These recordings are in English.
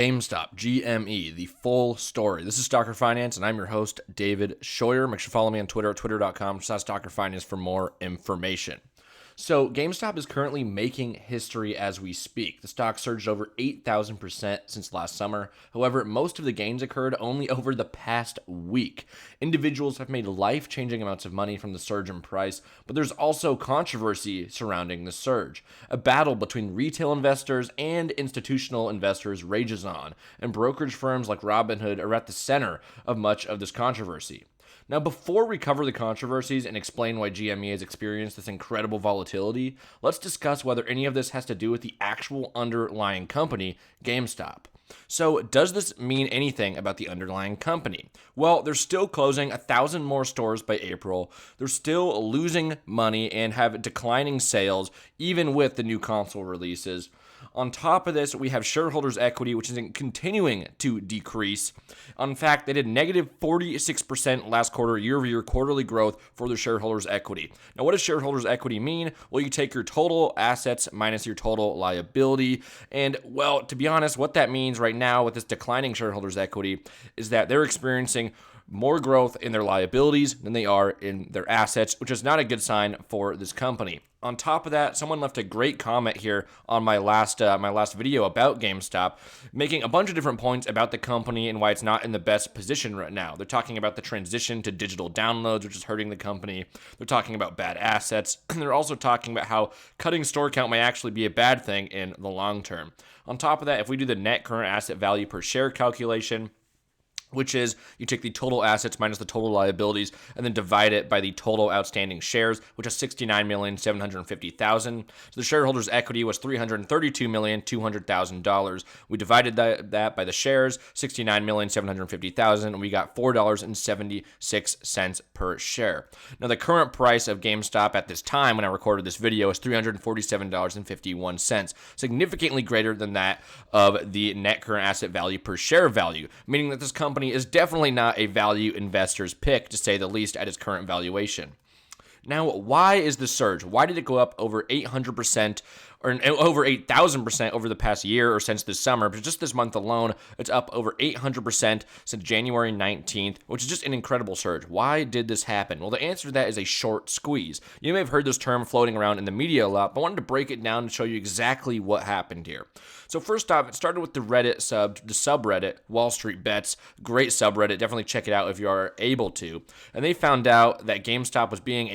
GameStop, GME, the full story. This is StockerFinance, and I'm your host, David Scheuer. Make sure to follow me on Twitter at twitter.com/StockerFinance for more information. So GameStop is currently making history as we speak. The stock surged over 8,000% since last summer. However, most of the gains occurred only over the past week. Individuals have made life-changing amounts of money from the surge in price, but there's also controversy surrounding the surge. A battle between retail investors and institutional investors rages on, and brokerage firms like Robinhood are at the center of much of this controversy. Now, before we cover the controversies and explain why GME has experienced this incredible volatility, let's discuss whether any of this has to do with the actual underlying company, GameStop. So, does this mean anything about the underlying company? Well, they're still closing 1,000 more stores by April. They're still losing money and have declining sales, even with the new console releases. On top of this, we have shareholders' equity, which is continuing to decrease. In fact, they did negative 46% last quarter, year-over-year quarterly growth for their shareholders' equity. Now, what does shareholders' equity mean? Well, you take your total assets minus your total liability. And, well, to be honest, what that means right now with this declining shareholders' equity is that they're experiencing more growth in their liabilities than they are in their assets, which is not a good sign for this company. On top of that, someone left a great comment here on my last video about GameStop, making a bunch of different points about the company and why it's not in the best position right now. They're talking about the transition to digital downloads, which is hurting the company. They're talking about bad assets. And they're also talking about how cutting store count may actually be a bad thing in the long term. On top of that, if we do the net current asset value per share calculation, which is you take the total assets minus the total liabilities and then divide it by the total outstanding shares, which is 69,750,000. So the shareholders' equity was $332,200,000. We divided that by the shares, 69,750,000, and we got $4.76 per share. Now, the current price of GameStop at this time when I recorded this video is $347.51, significantly greater than that of the net current asset value per share value, meaning that this company is definitely not a value investor's pick, to say the least, at its current valuation. Now, why is the surge? Why did it go up over 800% or over 8,000% over the past year or since this summer? But just this month alone, it's up over 800% since January 19th, which is just an incredible surge. Why did this happen? Well, the answer to that is a short squeeze. You may have heard this term floating around in the media a lot, but I wanted to break it down and show you exactly what happened here. So first off, it started with the subreddit, Wall Street Bets. Great subreddit. Definitely check it out if you are able to. And they found out that GameStop was being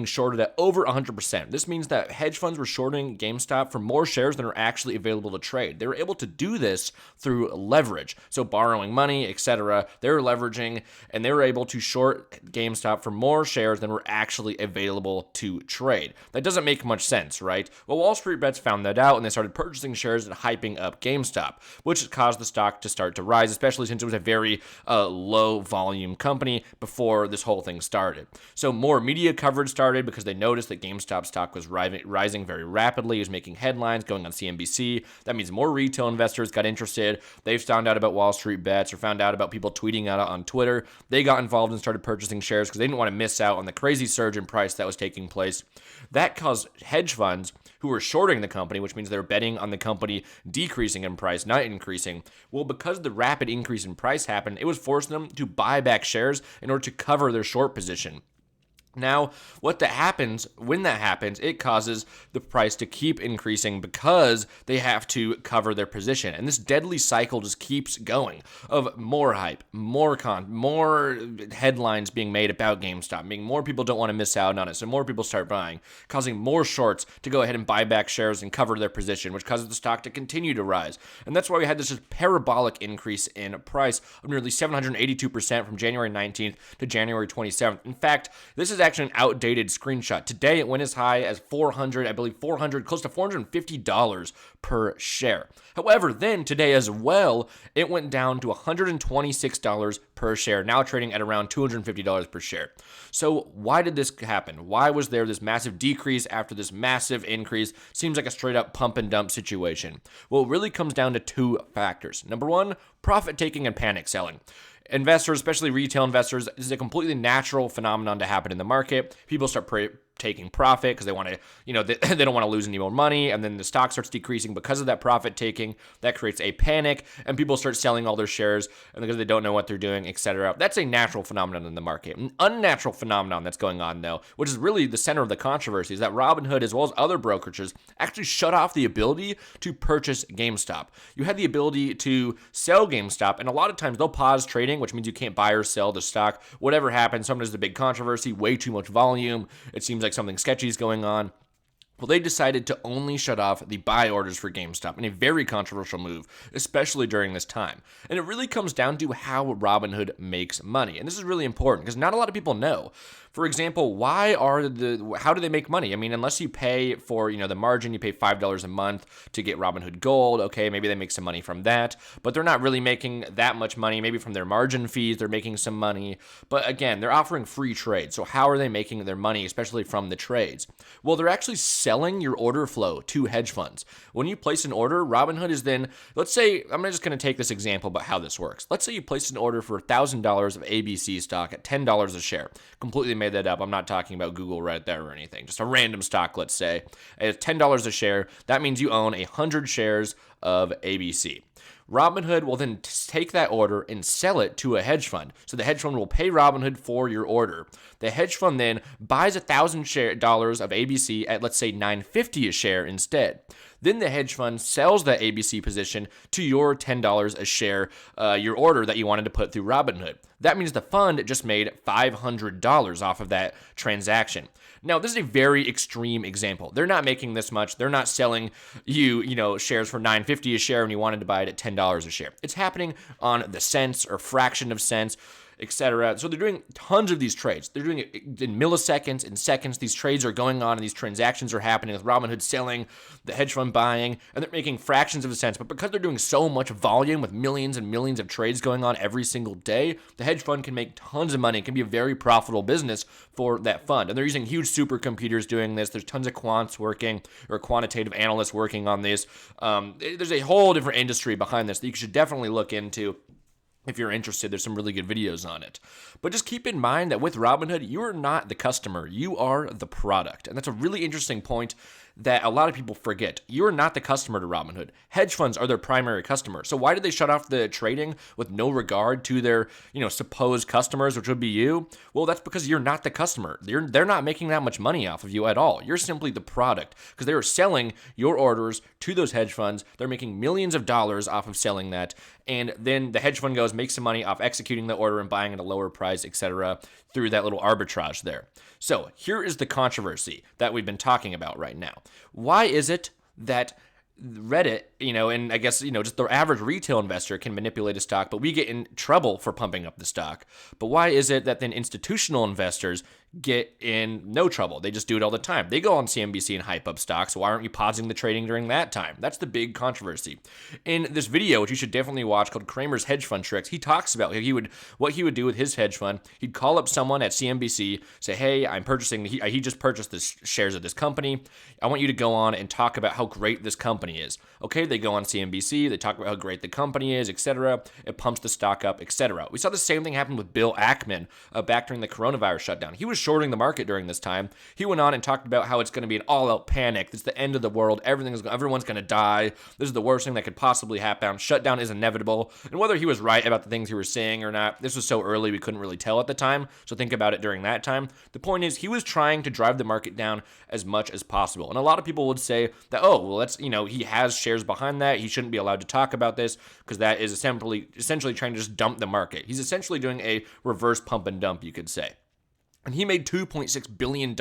shorted at over 100%. This means that hedge funds were shorting GameStop for more shares than are actually available to trade. They were able to do this through leverage. So borrowing money, etc. They were leveraging, and they were able to short GameStop for more shares than were actually available to trade. That doesn't make much sense, right? Well, Wall Street Bets found that out, and they started purchasing shares and hyping up GameStop, which caused the stock to start to rise, especially since it was a very low volume company before this whole thing started. So more media coverage started because they noticed that GameStop stock was rising very rapidly. It was making headlines, going on CNBC. That means more retail investors got interested. They found out about Wall Street Bets or found out about people tweeting out on Twitter. They got involved and started purchasing shares because they didn't want to miss out on the crazy surge in price that was taking place. That caused hedge funds who were shorting the company, which means they're betting on the company decreasing in price, not increasing. Well, because the rapid increase in price happened, it was forcing them to buy back shares in order to cover their short position. Now, when that happens, it causes the price to keep increasing because they have to cover their position. And this deadly cycle just keeps going of more hype, more headlines being made about GameStop, meaning more people don't want to miss out on it. So more people start buying, causing more shorts to go ahead and buy back shares and cover their position, which causes the stock to continue to rise. And that's why we had this just parabolic increase in price of nearly 782% from January 19th to January 27th. In fact, this is actually an outdated screenshot. Today, it went as high as close to $450 per share. However, then today as well, it went down to $126 per share, now trading at around $250 per share. So why did this happen? Why was there this massive decrease after this massive increase? Seems like a straight up pump and dump situation. Well, it really comes down to two factors. Number one, profit taking and panic selling. Investors, especially retail investors, this is a completely natural phenomenon to happen in the market. People start taking profit because they want to, they don't want to lose any more money. And then the stock starts decreasing because of that profit taking. That creates a panic and people start selling all their shares and because they don't know what they're doing, etc. That's a natural phenomenon in the market. An unnatural phenomenon that's going on, though, which is really the center of the controversy, is that Robinhood, as well as other brokerages, actually shut off the ability to purchase GameStop. You had the ability to sell GameStop, and a lot of times they'll pause trading, which means you can't buy or sell the stock. Whatever happens, sometimes there's a big controversy, way too much volume. It seems like something sketchy is going on. Well, they decided to only shut off the buy orders for GameStop in a very controversial move, especially during this time. And it really comes down to how Robinhood makes money. And this is really important because not a lot of people know. For example, how do they make money? I mean, unless you pay for, the margin, you pay $5 a month to get Robinhood Gold. Okay, maybe they make some money from that, but they're not really making that much money. Maybe from their margin fees, they're making some money. But again, they're offering free trades. So how are they making their money, especially from the trades? Well, they're actually selling your order flow to hedge funds. When you place an order, Robinhood is then, let's say, I'm just going to take this example about how this works. Let's say you place an order for $1,000 of ABC stock at $10 a share. Completely made that up. I'm not talking about Google right there or anything. Just a random stock, let's say. It's $10 a share. That means you own 100 shares of ABC. Robinhood will then take that order and sell it to a hedge fund. So the hedge fund will pay Robinhood for your order. The hedge fund then buys $1,000 of ABC at, let's say, $9.50 a share instead. Then the hedge fund sells that ABC position to your $10 a share, your order that you wanted to put through Robinhood. That means the fund just made $500 off of that transaction. Now, this is a very extreme example. They're not making this much. They're not selling you, shares for $9.50 a share when you wanted to buy it at $10 a share. It's happening on the cents or fraction of cents, etc. So they're doing tons of these trades. They're doing it in milliseconds, in seconds. These trades are going on and these transactions are happening with Robinhood selling, the hedge fund buying, and they're making fractions of a cent. But because they're doing so much volume with millions and millions of trades going on every single day, the hedge fund can make tons of money. It can be a very profitable business for that fund. And they're using huge supercomputers doing this. There's tons of quants working or quantitative analysts working on this. There's a whole different industry behind this that you should definitely look into. If you're interested, there's some really good videos on it. But just keep in mind that with Robinhood, you are not the customer. You are the product. And that's a really interesting point that a lot of people forget. You are not the customer to Robinhood. Hedge funds are their primary customer. So why did they shut off the trading with no regard to their, supposed customers, which would be you? Well, that's because you're not the customer. They're not making that much money off of you at all. You're simply the product because they are selling your orders to those hedge funds. They're making millions of dollars off of selling that. And then the hedge fund goes, makes some money off executing the order and buying at a lower price, etc., through that little arbitrage there. So here is the controversy that we've been talking about right now. Why is it that Reddit, and I guess, just the average retail investor can manipulate a stock, but we get in trouble for pumping up the stock? But why is it that then institutional investors get in no trouble? They just do it all the time. They go on CNBC and hype up stocks. So why aren't you pausing the trading during that time? That's the big controversy. In this video, which you should definitely watch, called Kramer's Hedge Fund Tricks, he talks about what he would do with his hedge fund. He'd call up someone at CNBC, say, hey, I'm purchasing, he just purchased this shares of this company. I want you to go on and talk about how great this company is. Okay, they go on CNBC, they talk about how great the company is, etc. It pumps the stock up, etc. We saw the same thing happen with Bill Ackman back during the coronavirus shutdown. He was shorting the market during this time. He went on and talked about how it's going to be an all-out panic. It's the end of the world. Everyone's going to die. This is the worst thing that could possibly happen. Shutdown is inevitable. And whether he was right about the things he was saying or not, this was so early we couldn't really tell at the time. So think about it during that time. The point is, he was trying to drive the market down as much as possible. And a lot of people would say that, he has shares behind that. He shouldn't be allowed to talk about this because that is essentially trying to just dump the market. He's essentially doing a reverse pump and dump, you could say. And he made $2.6 billion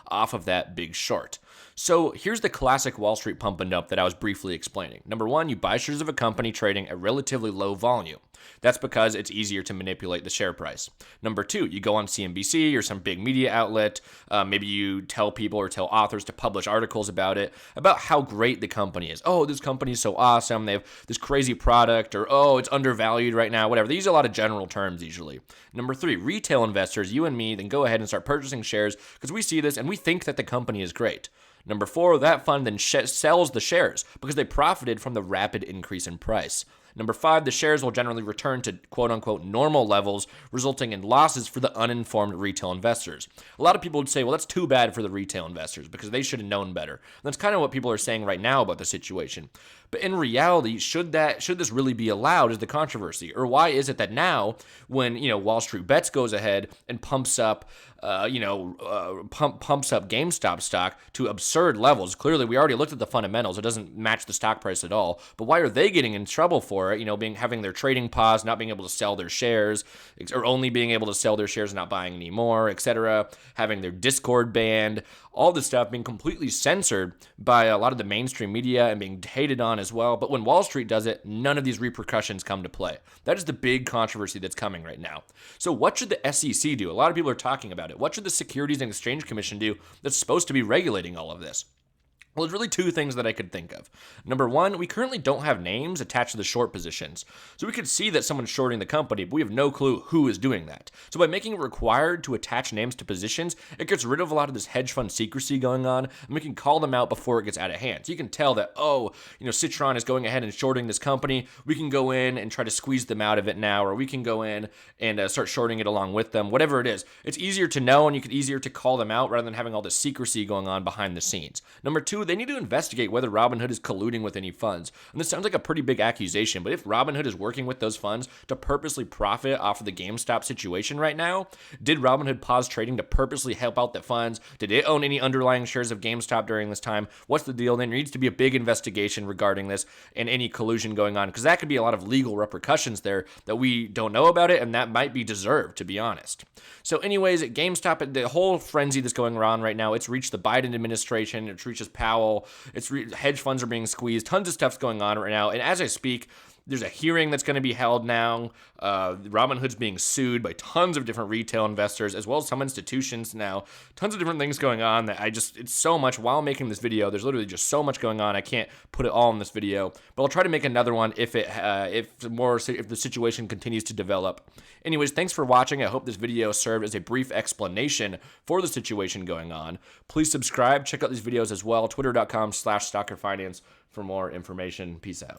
off of that big short. So here's the classic Wall Street pump and dump that I was briefly explaining. Number one, you buy shares of a company trading at relatively low volume. That's because it's easier to manipulate the share price. Number two, you go on CNBC or some big media outlet. Maybe you tell people or tell authors to publish articles about it, about how great the company is. Oh, this company is so awesome. They have this crazy product, or oh, it's undervalued right now, whatever. They use a lot of general terms usually. Number three, retail investors, you and me, then go ahead and start purchasing shares because we see this and we think that the company is great. Number four, that fund then sells the shares because they profited from the rapid increase in price. Number 5, the shares will generally return to quote-unquote normal levels, resulting in losses for the uninformed retail investors. A lot of people would say, well, that's too bad for the retail investors because they should have known better. And that's kind of what people are saying right now about the situation. But in reality, should this really be allowed is the controversy. Or why is it that now, when Wall Street Bets goes ahead and pumps up GameStop stock to absurd levels? Clearly, we already looked at the fundamentals. It doesn't match the stock price at all. But why are they getting in trouble for it? Having their trading paused, not being able to sell their shares, or only being able to sell their shares and not buying anymore, etc. Having their Discord banned, all this stuff being completely censored by a lot of the mainstream media and being hated on as well. But when Wall Street does it, none of these repercussions come to play. That is the big controversy that's coming right now. So what should the SEC do? A lot of people are talking about it. What should the Securities and Exchange Commission do that's supposed to be regulating all of this? Well, there's really two things that I could think of. Number one, we currently don't have names attached to the short positions. So we could see that someone's shorting the company, but we have no clue who is doing that. So by making it required to attach names to positions, it gets rid of a lot of this hedge fund secrecy going on, and we can call them out before it gets out of hand. So you can tell that, Citron is going ahead and shorting this company. We can go in and try to squeeze them out of it now, or we can go in and start shorting it along with them, whatever it is. It's easier to know, and easier to call them out rather than having all this secrecy going on behind the scenes. Number two, they need to investigate whether Robinhood is colluding with any funds. And this sounds like a pretty big accusation, but if Robinhood is working with those funds to purposely profit off of the GameStop situation right now, did Robinhood pause trading to purposely help out the funds? Did it own any underlying shares of GameStop during this time? What's the deal? Then there needs to be a big investigation regarding this and any collusion going on, because that could be a lot of legal repercussions there that we don't know about it, and that might be deserved, to be honest. So anyways, at GameStop, the whole frenzy that's going on right now, it's reached the Biden administration, it's reached Powell, hedge funds are being squeezed, tons of stuff's going on right now, and as I speak, there's a hearing that's going to be held now. Robinhood's being sued by tons of different retail investors, as well as some institutions now. Tons of different things going on that it's so much. While making this video, there's literally just so much going on. I can't put it all in this video, but I'll try to make another one if the situation continues to develop. Anyways, thanks for watching. I hope this video served as a brief explanation for the situation going on. Please subscribe. Check out these videos as well. Twitter.com/StockerFinance for more information. Peace out.